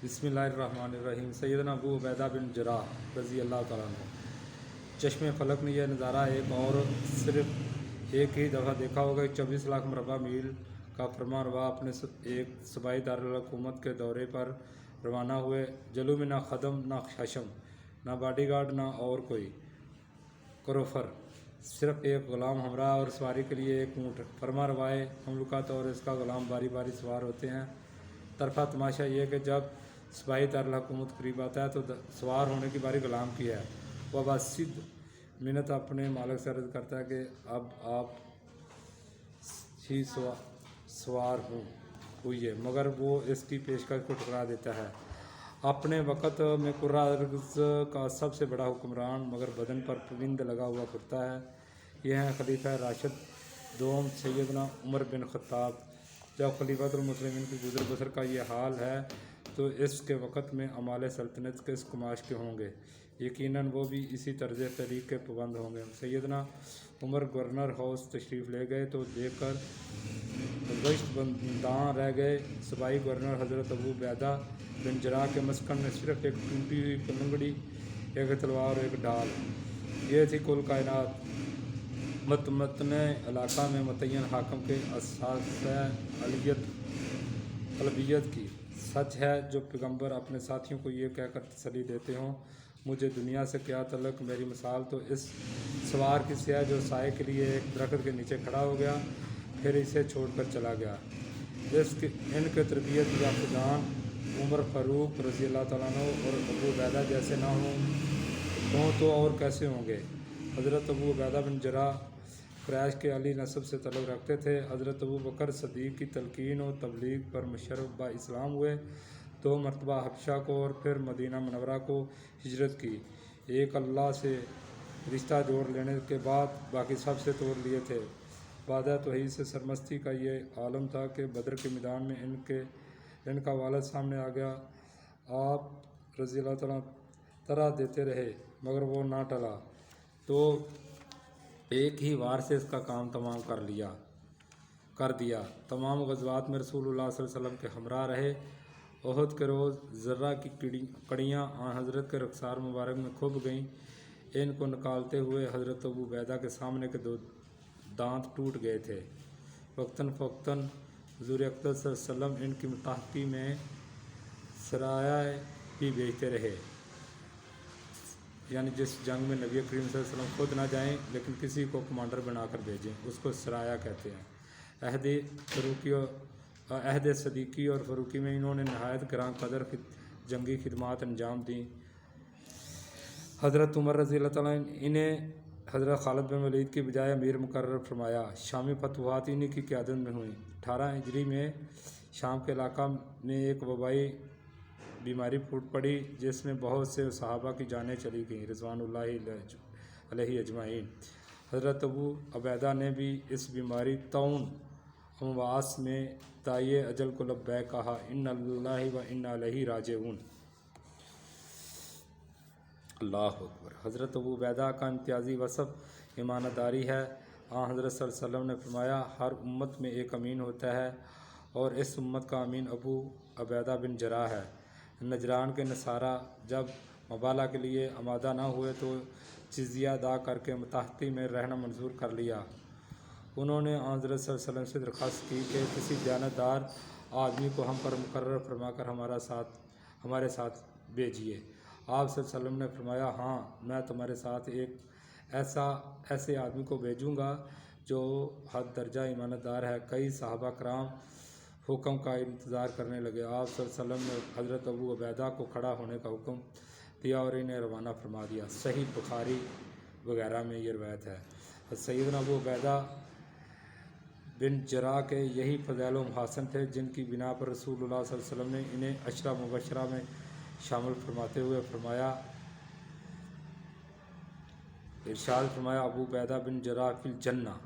बिस्मिल्लाहिर्रहमानिर्रहीम। सैयदना अबू उबैदा बिन जराह रज़ी अल्लाह तआला अन्हु। चश्मे फलक ने यह नज़ारा सिर्फ एक ही दफ़ा देखा होगा कि 24 लाख मरबा मील का फरमानरवा अपने एक सूबाई दारुल हुकूमत के दौरे पर रवाना हुए। जलू में ना खदम ना हशम, ना बॉडीगार्ड ना और कोई करोफर, सिर्फ एक ग़ुलाम हमरा और सवारी के लिए एक ऊँट। फरमानरवाए ममलुकत और इसका ग़ुलाम बारी बारी सवार होते हैं। तरफा तमाशा ये कि जब सिपाही दारुल हुकूमत करीब आता है तो सवार होने की बारी ग़ुलाम की है। वह बासिद मिन्नत अपने मालिक से अर्ज़ करता है कि अब आप ही सवार हुई, मगर वो इसकी पेशकश को ठुकरा देता है। अपने वक़्त में कुर्रा अर्ज़ का सबसे बड़ा हुक्मरान, मगर बदन पर पविंद लगा हुआ कुर्ता है। यह हैं खलीफा राशिद दोम सैयदना उमर बिन ख़त्ताब। जब खलीफतुल मुस्लिमीन की गुज़र बसर का ये हाल है तो इसके वक़्त में अमाले सल्तनत किस कुमाश के होंगे। यकीनन वो भी इसी तर्ज़ तहरीक के पाबंद होंगे। सैयदना उमर गवर्नर हाउस तशरीफ़ ले गए तो देखकर गश्त बंदां रह गए। सूबाई गवर्नर हज़रत अबू उबैदा बिन जराह के मस्कन में सिर्फ एक टूटी हुई पलंगड़ी, एक तलवार और एक ढाल, ये थी कुल कायनात। मतमतन इलाका में मुतय्यन हाकम के असास अलबियत की। सच है जो पैगम्बर अपने साथियों को ये कहकर तसल्ली देते हों, मुझे दुनिया से क्या तल्लुक़, मेरी मिसाल तो इस सवार की सी है जो साए के लिए एक दरख्त के नीचे खड़ा हो गया, फिर इसे छोड़कर चला गया। इनके तरबियत याफ्तान उमर फ़ारूक रज़ी अल्लाह तआला अन्हु और अबू उबैदा जैसे ना हों तो और कैसे होंगे। हज़रत अबू उबैदा बिन जराह क़ुरैश के अली नस्ब से तल्लुक़ रखते थे। हज़रत अबू बकर सदीक़ की तलकीन और तबलीग पर मुशर्रफ बा इस्लाम हुए। 2 मरतबा हबशा को और फिर मदीना मुनव्वरा को हिजरत की। एक अल्लाह से रिश्ता जोड़ लेने के बाद बाकी सब से तोड़ लिए थे। वादा तौहीद से सरमस्ती का ये आलम था कि बदर के मैदान में इनका वालिद सामने आ गया। आप रज़ी अल्लाह तआला तरह देते रहे मगर वो ना टला, तो एक ही वार से इसका काम तमाम कर दिया। तमाम ग़ज़वात में रसूलुल्लाह सल्लल्लाहु अलैहि वसल्लम के हमरा रहे। उहद के रोज़ ज़र्रा की कड़ियाँ आन हज़रत के रख़सार मुबारक में खुब गईं। इनको निकालते हुए हज़रत अबू उबैदा के सामने के 2 दांत टूट गए थे। वक्तन फ़वक्तन हुज़ूर अक़दस सल्लल्लाहु अलैहि वसल्लम इनकी मुताहक़ी में सराया भी भेजते रहे, यानी जिस जंग में नबी करीम सल्लल्लाहु अलैहि वसल्लम खुद ना जाएं लेकिन किसी को कमांडर बनाकर भेजें, उसको सराया कहते हैं। अहद सदीक़ी और फ़ारूक़ी में इन्होंने नहायत ग्रां कदर जंगी खिदमात अंजाम दी। हज़रत उमर रज़ी अल्लाह तआला इन्हें हज़रत खालिद बिन वलीद की बजाय अमीर मुकर्रर फरमाया। शामी फतवाहत इन्हीं की क़यादत में हुई। 18 हिजरी में शाम के इलाका में एक वबाई बीमारी फूट पड़ी जिसमें बहुत से सहाबा की जानें चली गईं रिज़वानुल्लाहि अलैहि अजमाइन। हज़रत अबू उबैदा ने भी इस बीमारी तौन अमवास में दाए अजल को लब्बैक कहा, इन्ना लिल्लाहि व इन्ना इलैहि राजिऊन। अल्लाहु अकबर। हज़रत अबू उबैदा का इम्तियाज़ी वसफ़ ईमानदारी है। हज़रत सल्लल्लाहु अलैहि वसल्लम ने फरमाया, हर उम्मत में एक अमीन होता है और इस उम्मत का अमीन अबू उबैदा बिन जराह है। नजरान के नसारा जब मुबाला के लिए आमादा न हुए तो जिज़िया अदा करके मुताहक़ी में रहना मंजूर कर लिया। उन्होंने हज़रत सल्लल्लाहु अलैहि वसल्लम से दरख्वास्त की कि किसी दयानतदार आदमी को हम पर मुकर्रर फरमाकर हमारे साथ भेजिए। आप सल्लल्लाहु अलैहि वसल्लम ने फरमाया, हाँ, मैं तुम्हारे साथ एक ऐसे आदमी को भेजूँगा जो हद दर्जा ईमानदार है। कई सहाबा कराम हुक्म का इंतज़ार करने लगे। आप सल्लल्लाहु अलैहि वसल्लम ने हज़रत अबू उबैदा को खड़ा होने का हुक्म दिया और इन्हें रवाना फरमा दिया। सही बुखारी वगैरह में ये रवायत है। सैयदना अबू उबैदा बिन जराह के यही फ़ज़ाइल व महासन थे जिनकी बिना पर रसूलुल्लाह सल्लल्लाहु अलैहि वसल्लम ने इन्हें अशरा मुबशरा में शामिल फरमाते हुए इरशाद फरमाया, अबू उबैदा बिन जराह फिल जन्ना।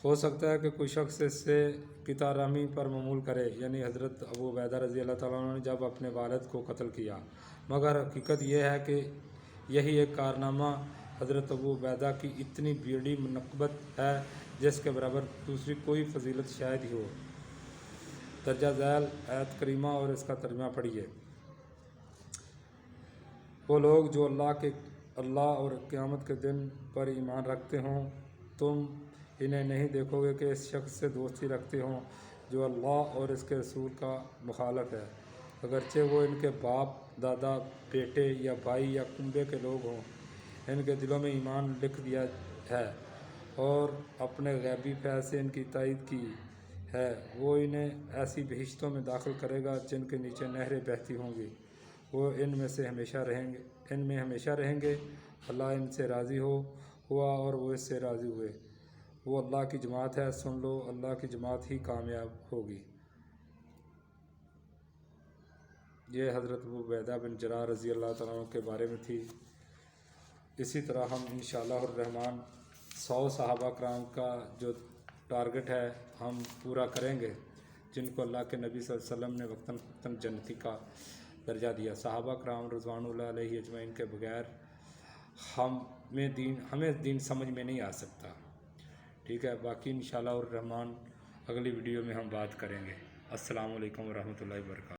हो सकता है कि कोई शख्स इससे कितारामी पर ममूल करे, यानी हज़रत अबू उबैदा रज़ी अल्लाह तआला अन्हु ने जब अपने वालिद को कत्ल किया, मगर हकीकत यह है कि यही एक कारनामा हज़रत अबू उबैदा की इतनी बड़ी मनक़बत है जिसके बराबर दूसरी कोई फजीलत शायद ही हो। درجہ ذیل آیت کریمہ اور اس کا ترجمہ پڑھیے۔ وہ لوگ جو اللہ اور قیامت کے دن پر ایمان رکھتے ہوں، تم انہیں نہیں دیکھو گے کہ اس شخص سے دوستی رکھتے ہوں جو اللہ اور اس کے رسول کا مخالف ہے، اگرچہ وہ ان کے باپ دادا، بیٹے یا بھائی یا کنبے کے لوگ ہوں۔ ان کے دلوں میں ایمان لکھ دیا ہے اور اپنے غیبی فیض سے ان کی تائید کی ہے۔ وہ انہیں ایسی بہشتوں میں داخل کرے گا جن کے نیچے نہریں بہتی ہوں گی، وہ ان میں ہمیشہ رہیں گے۔ اللہ ان سے راضی ہوا اور وہ اس سے راضی ہوئے۔ وہ اللہ کی جماعت ہے، سن لو، اللہ کی جماعت ہی کامیاب ہوگی۔ یہ حضرت ابو عبیدہ بن جراح رضی اللہ تعالیٰ عنہ کے بارے میں تھی۔ اسی طرح ہم انشاءاللہ الرحمن 100 صحابہ کرام کا جو ٹارگٹ ہے ہم پورا کریں گے، جن کو اللہ کے نبی صلی اللہ علیہ وسلم نے وقتاً فوقتاً جنتی کا درجہ دیا۔ صحابہ کرام رضوان اللہ علیہ اجمعین کے بغیر ہمیں دین سمجھ میں نہیں آ سکتا، ٹھیک ہے۔ باقی انشاءاللہ الرحمن اگلی ویڈیو میں ہم بات کریں گے۔ السلام علیکم ورحمۃ اللہ وبرکاتہ۔